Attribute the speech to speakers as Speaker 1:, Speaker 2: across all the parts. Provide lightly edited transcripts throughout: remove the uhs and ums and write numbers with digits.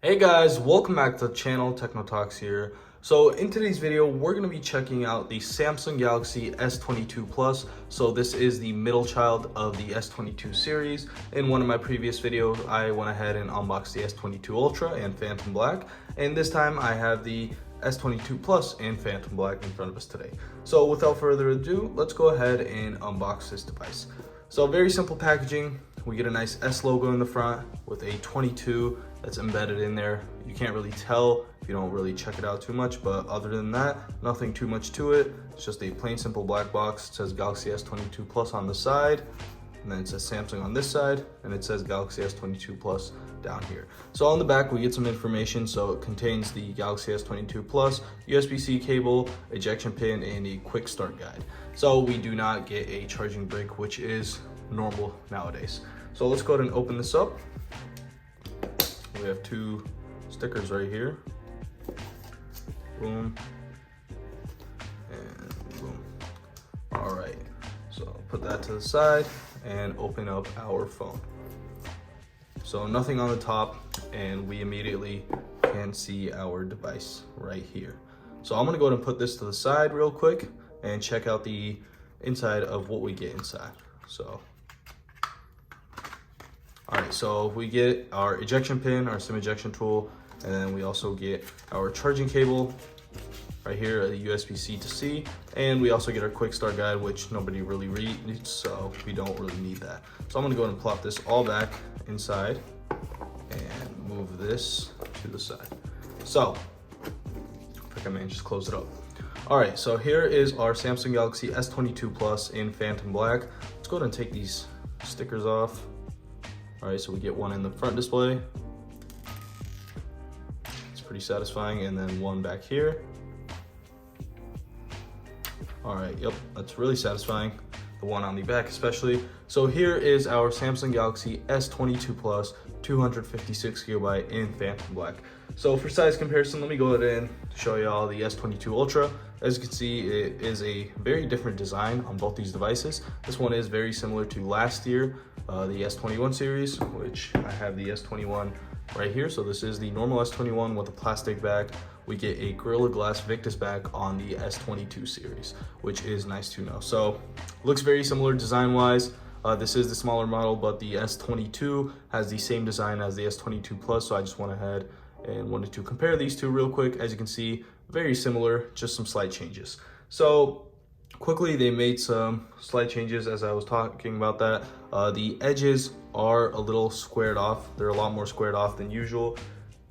Speaker 1: Hey guys, welcome back to the channel. Techno Talks here. So in today's video, we're going to be checking out the Samsung Galaxy S22 Plus. So this is the middle child of the S22 series. In one of my previous videos, I went ahead and unboxed the S22 Ultra and Phantom Black. And this time I have the S22 Plus and Phantom Black in front of us today. So without further ado, let's go ahead and unbox this device. So very simple packaging. We get a nice S logo in the front with a 22 that's embedded in there. You can't really tell if you don't really check it out too much, but other than that, nothing too much to it. It's just a plain simple black box. It says Galaxy S22 Plus on the side, and then it says Samsung on this side, and it says Galaxy S22 Plus down here. So on the back, we get some information. So it contains the Galaxy S22 Plus, USB-C cable, ejection pin, and a quick start guide. So we do not get a charging brick, which is normal nowadays. So let's go ahead and open this up. We have two stickers right here. Boom. And boom. All right. So put that to the side and open up our phone. So nothing on the top, and we immediately can see our device right here. So I'm gonna go ahead and put this to the side real quick and check out the inside of what we get inside. So all right, so we get our ejection pin, our SIM ejection tool, and then we also get our charging cable right here, a USB-C to C, and we also get our quick start guide, which nobody really reads, so we don't really need that. So I'm gonna go ahead and plop this all back inside and move this to the side. So, I think I may just close it up. All right, so here is our Samsung Galaxy S22 Plus in Phantom Black. Let's go ahead and take these stickers off. All right, so we get one in the front display. It's pretty satisfying, and then one back here. All right, yep, that's really satisfying. The one on the back especially. So here is our Samsung Galaxy S22 Plus, 256 gigabyte in Phantom Black. So for size comparison, let me go ahead and show you all the S22 Ultra. As you can see, it is a very different design on both these devices. This one is very similar to last year, the S21 series, which I have the S21 right here. So this is the normal S21 with a plastic back. We get a Gorilla Glass Victus back on the S22 series, which is nice to know. So looks very similar design-wise. This is the smaller model, but the S22 has the same design as the S22 Plus. So I just went ahead and wanted to compare these two real quick. As you can see, very similar, just some slight changes. So quickly, they made some slight changes as I was talking about that. The edges are a little squared off. They're a lot more squared off than usual.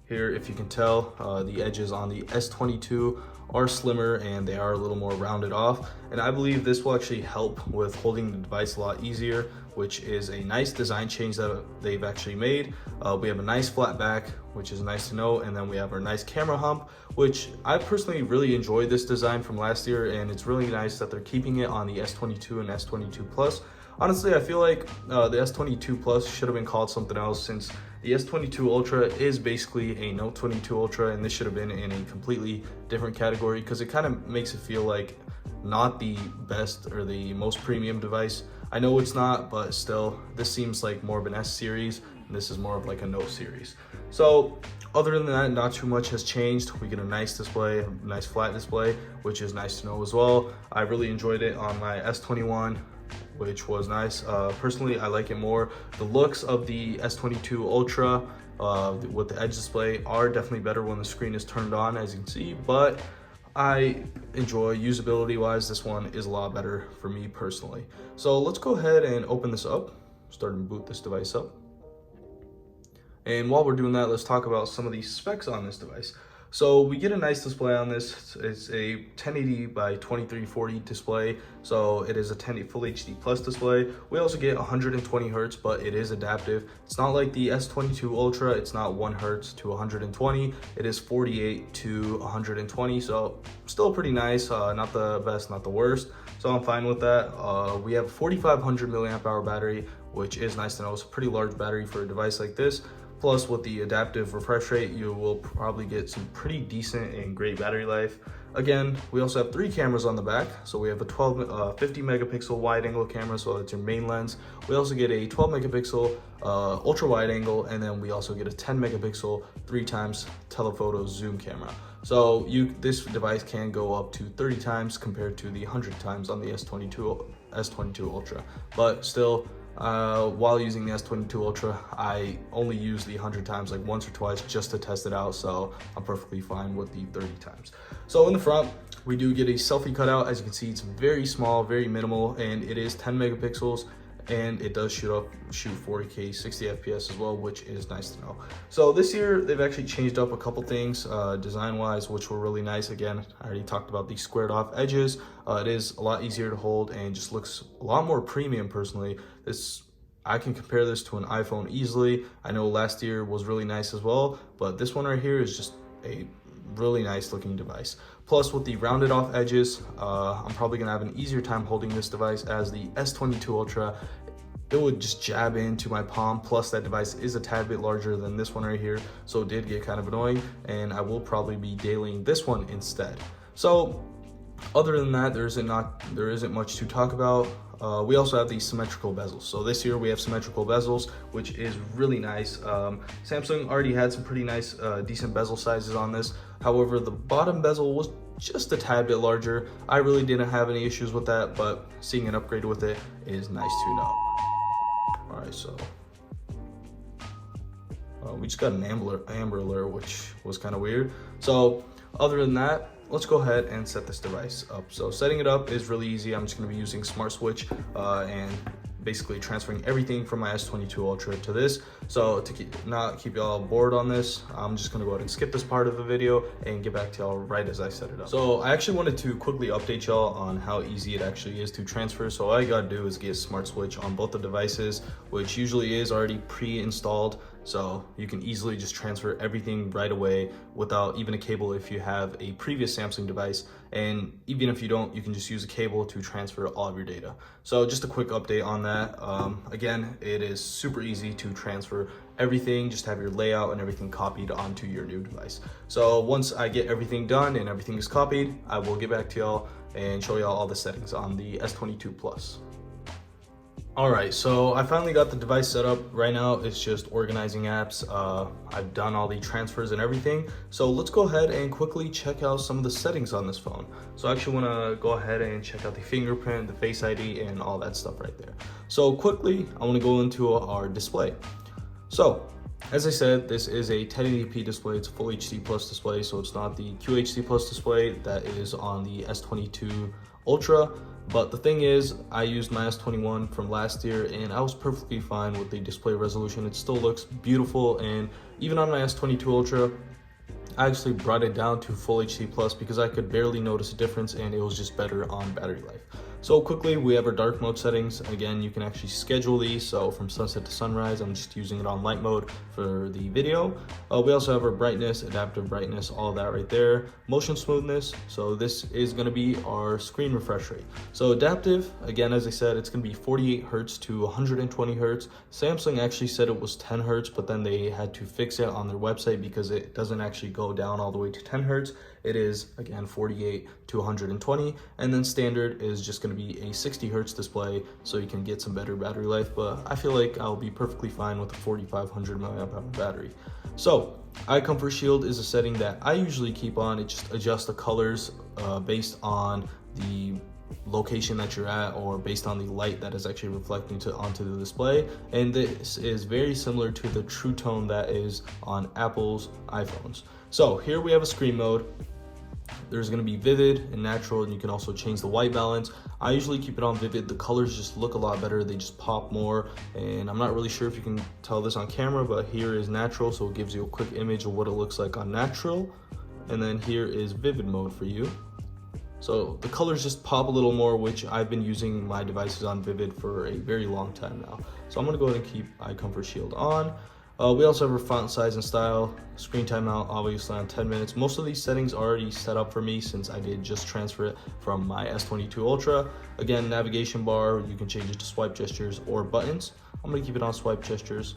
Speaker 1: Here, if you can tell, the edges on the S22 are slimmer and they are a little more rounded off. And I believe this will actually help with holding the device a lot easier, which is a nice design change that they've actually made. We have a nice flat back, which is nice to know. And then we have our nice camera hump, which I personally really enjoyed this design from last year. And it's really nice that they're keeping it on the S22 and S22 Plus. Honestly, I feel like the S22 Plus should have been called something else, since the S22 Ultra is basically a Note 22 Ultra, and this should have been in a completely different category, because it kind of makes it feel like not the best or the most premium device. I know it's not, but still, this seems like more of an S series, and this is more of like a Note series. So other than that, not too much has changed. We get a nice display, a nice flat display, which is nice to know as well. I really enjoyed it on my S21, which was nice. Personally, I like it more. The looks of the S22 Ultra with the edge display are definitely better when the screen is turned on, as you can see, but I enjoy usability wise, this one is a lot better for me personally. So let's go ahead and open this up, start and boot this device up. And while we're doing that, let's talk about some of the specs on this device. So we get a nice display on this. It's a 1080 by 2340 display. So it is a full HD plus display. We also get 120 Hertz, but it is adaptive. It's not like the S22 Ultra. It's not 1 Hertz to 120. It is 48 to 120. So still pretty nice. Not the best, not the worst. So I'm fine with that. We have a 4500 milliamp hour battery, which is nice to know. It's a pretty large battery for a device like this. Plus with the adaptive refresh rate, you will probably get some pretty decent and great battery life. Again, we also have 3 cameras on the back. So we have a 50 megapixel wide angle camera, so that's your main lens. We also get a 12 megapixel ultra wide angle, and then we also get a 10 megapixel 3x telephoto zoom camera. So this device can go up to 30 times compared to the 100 times on the S22 Ultra. But still, while using the S22 Ultra, I only use the 100 times like once or twice just to test it out, so I'm perfectly fine with the 30 times. So in the front, we do get a selfie cutout. As you can see, it's very small, very minimal, and it is 10 megapixels, and it does shoot 4K 60 FPS as well, which is nice to know. So this year, they've actually changed up a couple things design-wise, which were really nice. Again, I already talked about the squared off edges. It is a lot easier to hold and just looks a lot more premium personally. I can compare this to an iPhone easily. I know last year was really nice as well, but this one right here is just a really nice looking device. Plus with the rounded off edges, I'm probably gonna have an easier time holding this device, as the S22 Ultra, it would just jab into my palm. Plus that device is a tad bit larger than this one right here, so it did get kind of annoying, and I will probably be dailying this one instead. So other than that, there isn't much to talk about. We also have these symmetrical bezels. So this year we have symmetrical bezels, which is really nice. Samsung already had some pretty nice, decent bezel sizes on this. However, the bottom bezel was just a tad bit larger. I really didn't have any issues with that, but seeing an upgrade with it is nice to know. All right, so we just got an Amber Alert, which was kind of weird. So other than that, let's go ahead and set this device up. So setting it up is really easy. I'm just going to be using Smart Switch and basically transferring everything from my S22 Ultra to this. So to not keep y'all bored on this, I'm just gonna go ahead and skip this part of the video and get back to y'all right as I set it up. So I actually wanted to quickly update y'all on how easy it actually is to transfer. So all you gotta do is get Smart Switch on both the devices, which usually is already pre-installed. So you can easily just transfer everything right away without even a cable if you have a previous Samsung device. And even if you don't, you can just use a cable to transfer all of your data. So just a quick update on that. Again, it is super easy to transfer everything. Just have your layout and everything copied onto your new device. So once I get everything done and everything is copied, I will get back to y'all and show y'all all the settings on the S22 Plus. All right, so I finally got the device set up. Right now, it's just organizing apps. I've done all the transfers and everything. So let's go ahead and quickly check out some of the settings on this phone. So I actually wanna go ahead and check out the fingerprint, the Face ID, and all that stuff right there. So quickly, I wanna go into our display. So, as I said, this is a 1080p display. It's a full HD plus display, so it's not the QHD plus display that is on the S22 Ultra. But the thing is, I used my S21 from last year and I was perfectly fine with the display resolution. It still looks beautiful, and even on my S22 Ultra, I actually brought it down to full HD plus because I could barely notice a difference, and it was just better on battery life. So quickly, we have our dark mode settings. Again, you can actually schedule these. So from sunset to sunrise, I'm just using it on light mode for the video. We also have our brightness, adaptive brightness, all that right there. Motion smoothness. So this is gonna be our screen refresh rate. So adaptive, again, as I said, it's gonna be 48 Hertz to 120 Hertz. Samsung actually said it was 10 Hertz, but then they had to fix it on their website because it doesn't actually go down all the way to 10 Hertz. It is, again, 48 to 120, and then standard is just gonna be a 60 Hertz display, so you can get some better battery life, but I feel like I'll be perfectly fine with a 4500 milliamp hour battery. So, eye comfort shield is a setting that I usually keep on. It just adjusts the colors based on the location that you're at, or based on the light that is actually reflecting onto the display. And this is very similar to the True Tone that is on Apple's iPhones. So here we have a screen mode. There's going to be vivid and natural, and you can also change the white balance. I usually keep it on vivid. The colors just look a lot better. They just pop more, and I'm not really sure if you can tell this on camera, but here is natural, so it gives you a quick image of what it looks like on natural. And then here is vivid mode for you. So the colors just pop a little more, which I've been using my devices on vivid for a very long time now. So I'm going to go ahead and keep eye comfort shield on. We also have our font size and style, screen timeout, obviously on 10 minutes. Most of these settings are already set up for me since I did just transfer it from my S22 Ultra. Again, navigation bar, you can change it to swipe gestures or buttons. I'm gonna keep it on swipe gestures.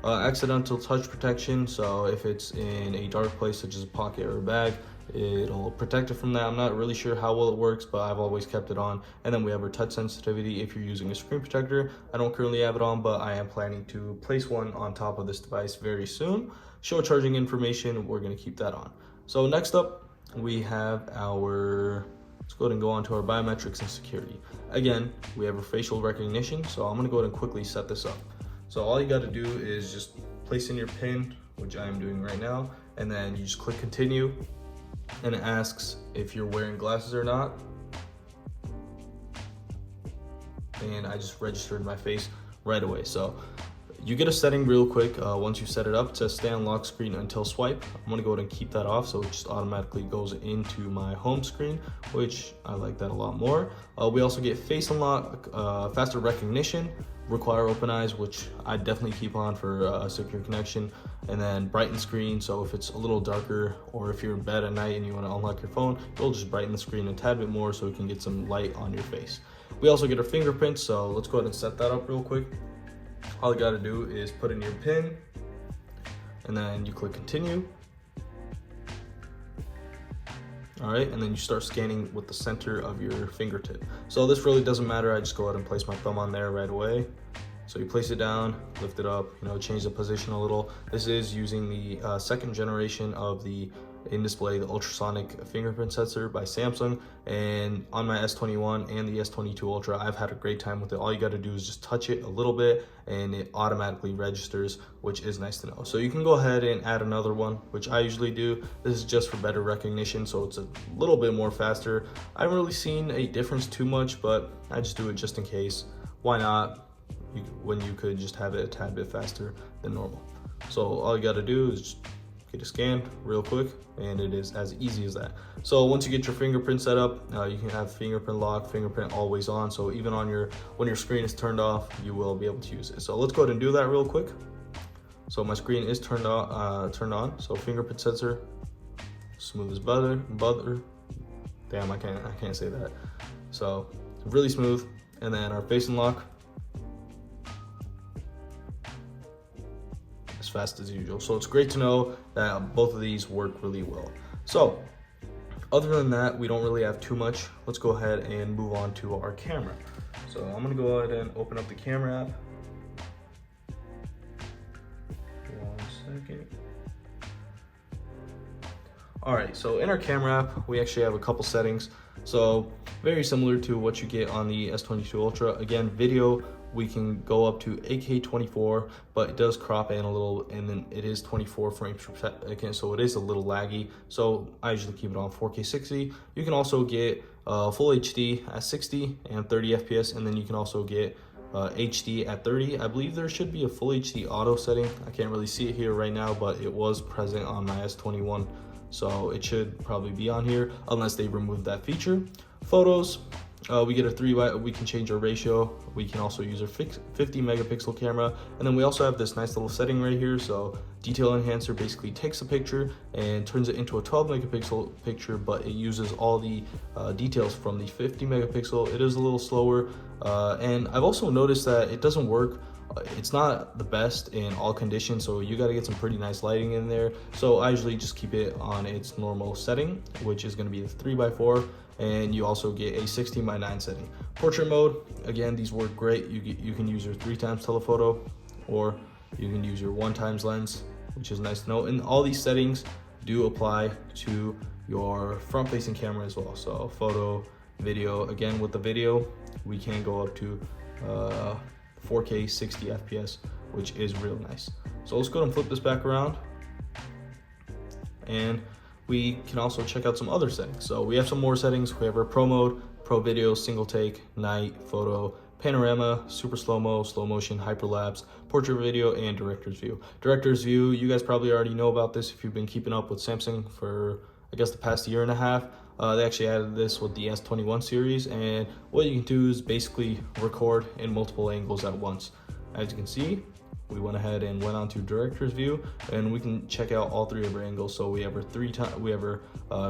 Speaker 1: accidental touch protection, so if it's in a dark place such as a pocket or a bag, it'll protect it from that. I'm not really sure how well it works, but I've always kept it on. And then we have our touch sensitivity if you're using a screen protector. I don't currently have it on, but I am planning to place one on top of this device very soon. Show charging information, we're going to keep that on. So next up, we have our, let's go ahead and go on to our biometrics and security. Again, we have our facial recognition, so I'm going to go ahead and quickly set this up. So all you got to do is just place in your PIN, which I am doing right now, and then you just click continue, and it asks if you're wearing glasses or not. And I just registered my face right away. So you get a setting real quick. Once you set it up, it says stay on lock screen until swipe. I'm gonna go ahead and keep that off, so it just automatically goes into my home screen, which I like that a lot more. We also get face unlock, faster recognition, require open eyes, which I definitely keep on for secure connection, and then brighten screen, so if it's a little darker or if you're in bed at night and you want to unlock your phone, it'll just brighten the screen a tad bit more so you can get some light on your face. We also get our fingerprints, so let's go ahead and set that up real quick. All you got to do is put in your PIN, and then you click continue. All right, and then you start scanning with the center of your fingertip. So this really doesn't matter. I just go ahead and place my thumb on there right away. So you place it down, lift it up, change the position a little. This is using the second generation of the in-display, the ultrasonic fingerprint sensor by Samsung. And on my S21 and the S22 Ultra, I've had a great time with it. All you got to do is just touch it a little bit and it automatically registers, which is nice to know. So you can go ahead and add another one, which I usually do. This is just for better recognition, so it's a little bit more faster. I haven't really seen a difference too much, but I just do it just in case. Why not? When you could just have it a tad bit faster than normal. So all you got to do is just get a scan real quick, and it is as easy as that. So once you get your fingerprint set up, you can have fingerprint lock, fingerprint always on, so even on when your screen is turned off, you will be able to use it. So let's go ahead and do that real quick. So my screen is turned on. So fingerprint sensor, smooth as butter. Damn, I can't say that. So really smooth. And then our face unlock, as fast as usual. So it's great to know that both of these work really well. So other than that, we don't really have too much. Let's go ahead and move on to our camera. So I'm gonna go ahead and open up the camera app. One second. All right, so in our camera app, we actually have a couple settings. So very similar to what you get on the S22 Ultra. Again, video, we can go up to 8K 24, but it does crop in a little, and then it is 24 frames per second, so it is a little laggy. So I usually keep it on 4K 60. You can also get full HD at 60 and 30 FPS, and then you can also get HD at 30. I believe there should be a full HD auto setting. I can't really see it here right now, but it was present on my S21. So it should probably be on here unless they remove that feature. Photos, we get we can change our ratio. We can also use our 50 megapixel camera. And then we also have this nice little setting right here. So detail enhancer basically takes a picture and turns it into a 12 megapixel picture, but it uses all the details from the 50 megapixel. It is a little slower. And I've also noticed that it doesn't work. It's not the best in all conditions, so you got to get some pretty nice lighting in there. So I usually just keep it on its normal setting, which is going to be the 3x4, and you also get a 16x9 setting. Portrait mode, again, these work great. You can use your 3x telephoto, or you can use your 1x lens, which is nice to know. And all these settings do apply to your front-facing camera as well. So photo, video, again with the video, we can go up to 4K 60 FPS, which is real nice. So let's go ahead and flip this back around, and we can also check out some other settings. So we have some more settings. We have our pro mode, pro video, single take, night, photo, panorama, super slow-mo, slow motion, hyperlapse, portrait video, and director's view. Director's view, you guys probably already know about this if you've been keeping up with Samsung for, I guess, the past year and a half. They actually added this with the S21 series, and what you can do is basically record in multiple angles at once. As you can see, we went ahead and went on to director's view, and we can check out all three of our angles. So we have our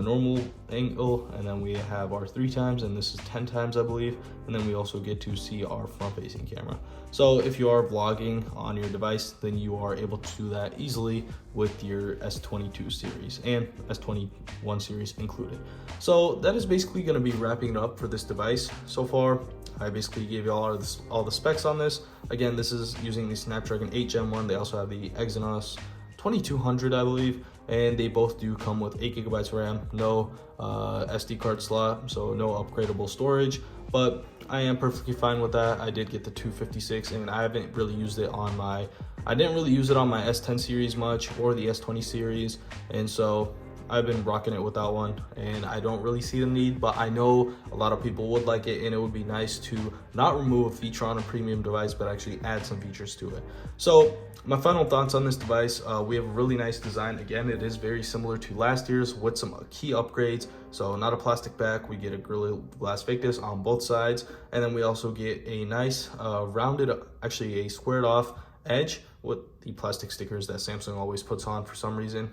Speaker 1: normal angle, and then we have our 3 times, and this is 10 times, I believe. And then we also get to see our front facing camera. So if you are vlogging on your device, then you are able to do that easily with your S22 series and S21 series included. So that is basically going to be wrapping it up for this device. So far, I basically gave you all the specs on this. Again, this is using the Snapdragon 8 Gen 1. They also have the Exynos 2200, I believe, and they both do come with 8 gigabytes of RAM, no SD card slot, so no upgradable storage, but I am perfectly fine with that. I did get the 256, and I didn't really use it on my S10 series much or the S20 series, and so I've been rocking it with that one, and I don't really see the need, but I know a lot of people would like it, and it would be nice to not remove a feature on a premium device, but actually add some features to it. So my final thoughts on this device, we have a really nice design. Again, it is very similar to last year's with some key upgrades. So not a plastic back, we get a Gorilla Glass Fake Disc on both sides, and then we also get a nice rounded, actually a squared off edge with the plastic stickers that Samsung always puts on for some reason.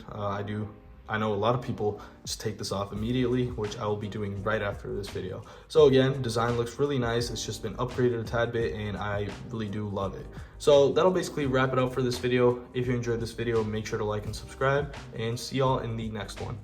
Speaker 1: I know a lot of people just take this off immediately, which I will be doing right after this video. So again, design looks really nice. It's just been upgraded a tad bit, and I really do love it. So that'll basically wrap it up for this video. If you enjoyed this video, make sure to like and subscribe, and see y'all in the next one.